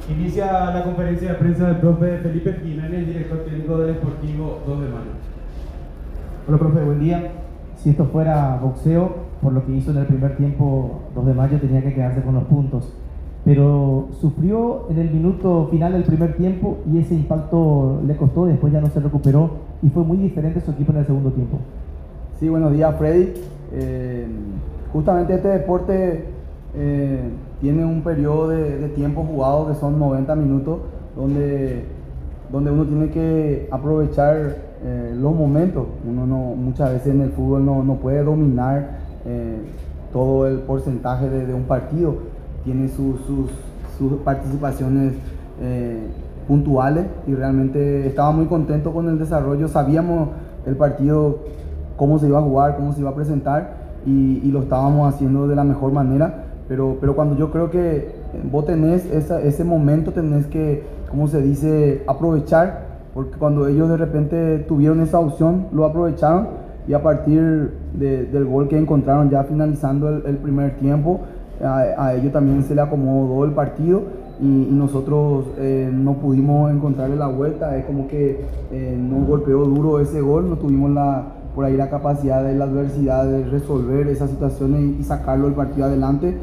Inicia la conferencia de prensa del profe Felipe Jiménez, director técnico del Sportivo 2 de Mayo. Hola, profe, buen día. Si esto fuera boxeo, por lo que hizo en el primer tiempo 2 de Mayo, tenía que quedarse con los puntos. Pero sufrió en el minuto final del primer tiempo y ese impacto le costó, después ya no se recuperó y fue muy diferente su equipo en el segundo tiempo. Sí, buenos días, Freddy. Justamente este deporte tiene un periodo de tiempo jugado que son 90 minutos, donde uno tiene que aprovechar los momentos. Uno muchas veces en el fútbol no puede dominar todo el porcentaje de un partido. Tiene sus participaciones puntuales y realmente estaba muy contento con el desarrollo. Sabíamos el partido, cómo se iba a jugar, cómo se iba a presentar y lo estábamos haciendo de la mejor manera. Pero cuando yo creo que vos tenés ese momento, tenés que, como se dice, aprovechar, porque cuando ellos de repente tuvieron esa opción, lo aprovecharon y a partir del gol que encontraron ya finalizando el primer tiempo, a ellos también se le acomodó el partido y nosotros no pudimos encontrarle la vuelta. Es como que nos golpeó duro ese gol, no tuvimos por ahí la capacidad de la adversidad de resolver esas situaciones y sacarlo el partido adelante.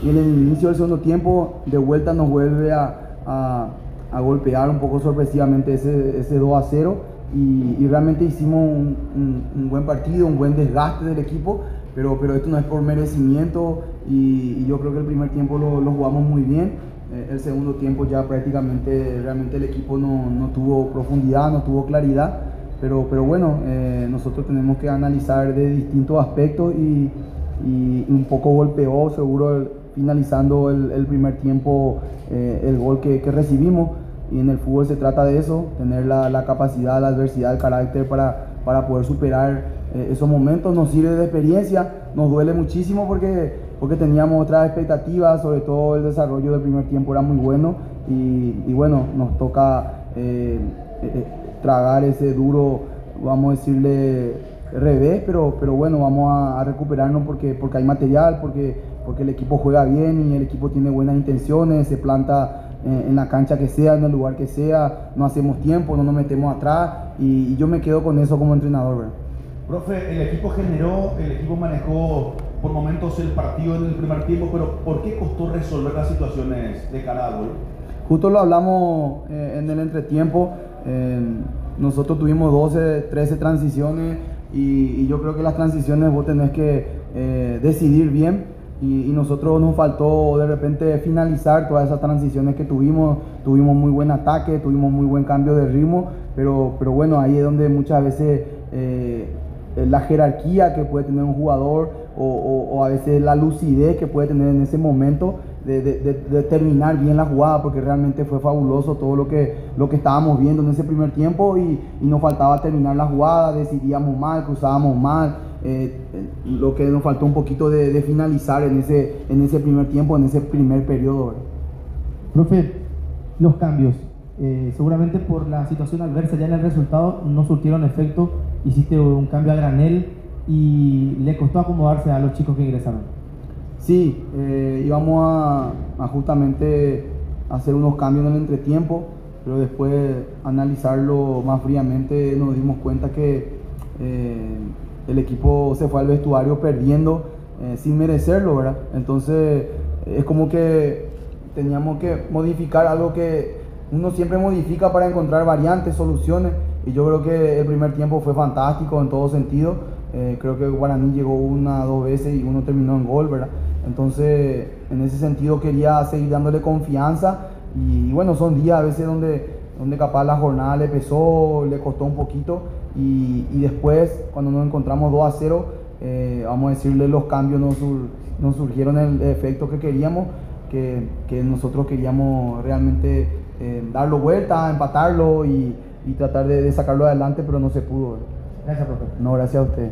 Y en el inicio del segundo tiempo, de vuelta nos vuelve a golpear un poco sorpresivamente ese 2-0 y realmente hicimos un buen partido, un buen desgaste del equipo, pero esto no es por merecimiento y yo creo que el primer tiempo lo jugamos muy bien. El segundo tiempo ya prácticamente realmente el equipo no tuvo profundidad, no tuvo claridad. Pero bueno, nosotros tenemos que analizar de distintos aspectos y un poco golpeó seguro finalizando el primer tiempo el gol que recibimos. Y en el fútbol se trata de eso, tener la capacidad, la adversidad, el carácter para poder superar esos momentos. Nos sirve de experiencia, nos duele muchísimo porque teníamos otras expectativas, sobre todo el desarrollo del primer tiempo era muy bueno y bueno, nos toca tragar ese duro, vamos a decirle, revés, pero bueno, vamos a recuperarnos porque hay material, porque el equipo juega bien y el equipo tiene buenas intenciones, se planta en la cancha que sea, en el lugar que sea, no hacemos tiempo, no nos metemos atrás y yo me quedo con eso como entrenador, ¿verdad? Profe, el equipo manejó por momentos el partido en el primer tiempo, pero ¿por qué costó resolver las situaciones de cara al gol? Justo lo hablamos en el entretiempo. Nosotros tuvimos 12, 13 transiciones y yo creo que las transiciones vos tenés que decidir bien y nosotros nos faltó de repente finalizar todas esas transiciones que tuvimos muy buen ataque, tuvimos muy buen cambio de ritmo, pero bueno, ahí es donde muchas veces la jerarquía que puede tener un jugador o a veces la lucidez que puede tener en ese momento de terminar bien la jugada, porque realmente fue fabuloso todo lo que estábamos viendo en ese primer tiempo y nos faltaba terminar la jugada, decidíamos mal, cruzábamos mal, lo que nos faltó un poquito de finalizar en ese primer tiempo, en ese primer periodo. Profe, los cambios, seguramente por la situación adversa ya en el resultado no surtieron efecto, hiciste un cambio a granel y le costó acomodarse a los chicos que ingresaron. Sí, íbamos a justamente hacer unos cambios en el entretiempo, pero después analizarlo más fríamente nos dimos cuenta que el equipo se fue al vestuario perdiendo sin merecerlo, ¿verdad? Entonces es como que teníamos que modificar algo que uno siempre modifica para encontrar variantes, soluciones, y yo creo que el primer tiempo fue fantástico en todo sentido. Creo que Guaraní llegó 1 o 2 veces y uno terminó en gol, ¿verdad? Entonces, en ese sentido quería seguir dándole confianza y bueno, son días a veces donde capaz la jornada le pesó, le costó un poquito y después cuando nos encontramos 2-0, vamos a decirle, los cambios no surgieron el efecto que queríamos, que nosotros queríamos realmente darlo vuelta, empatarlo y tratar de sacarlo adelante, pero no se pudo. Gracias, profe. No, gracias a usted.